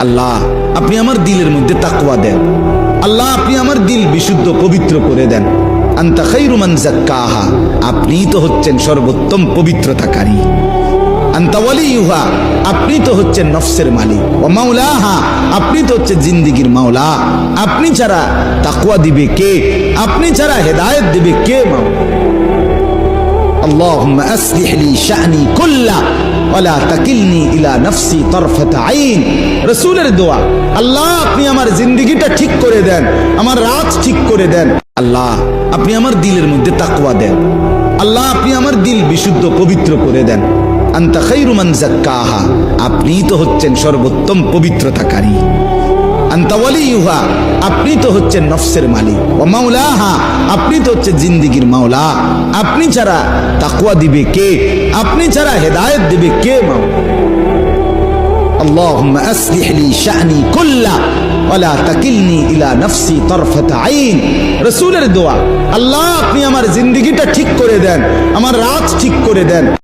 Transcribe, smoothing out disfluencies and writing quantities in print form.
আল্লাহ আপনি আমার দিলের মধ্যে তাকওয়া দেন। আল্লাহ আপনি আমার দিল বিশুদ্ধ পবিত্র করে দেন। আনতা খায়রু মান যাক্কাহা, আপনিই তো হচ্ছেন সর্বোত্তম পবিত্রতাকারী। আনতা ওয়ালিয়ুহা, আপনি তো হচ্ছেন নফসের মালিক। ওয়া মাওলাহা, আপনি তো হচ্ছেন জিন্দেগীর মাওলা। আপনি ছাড়া তাকওয়া দিবে কে? আপনি ছাড়া হেদায়েত দিবে কে? মাওলা আল্লাহুম্মা আসলিহ লি শা'নি কুল্লা ওয়া লা তাকিলনি ইলা নাফসি তারফাত আইন। রাসূলের দোয়া, আল্লাহ আপনি আমার জিন্দেগিটা ঠিক করে দেন, আমার রাত ঠিক করে দেন। আল্লাহ আপনি আমার দিলের মধ্যে তাকওয়া দেন। আল্লাহ আপনি আমার দিল বিশুদ্ধ পবিত্র করে দেন। আনতা খায়রু মান যাক্কাহা, আপনিই তো হচ্ছেন সর্বোত্তম পবিত্রতাকারী। আনতা ওয়ালিয়ুহা, আপনি তো হচ্ছেন নফসের মালিক। ওয়া মাওলাহা, আপনি তো হচ্ছেন জিন্দেগীর মাওলা। আপনি ছাড়া তাকওয়া দিবে কে? আপনি ছাড়া হেদায়েত দিবে কে? মাওলা আল্লাহুম্মা আসলিহ লি শা'নি কুল্লা ওয়া লা তাকিলনি ইলা নাফসি তারফাত আইন। রাসূলের দোয়া, আল্লাহ আপনি আমার জিন্দেগিটা ঠিক করে দেন, আমার রাত ঠিক করে দেন।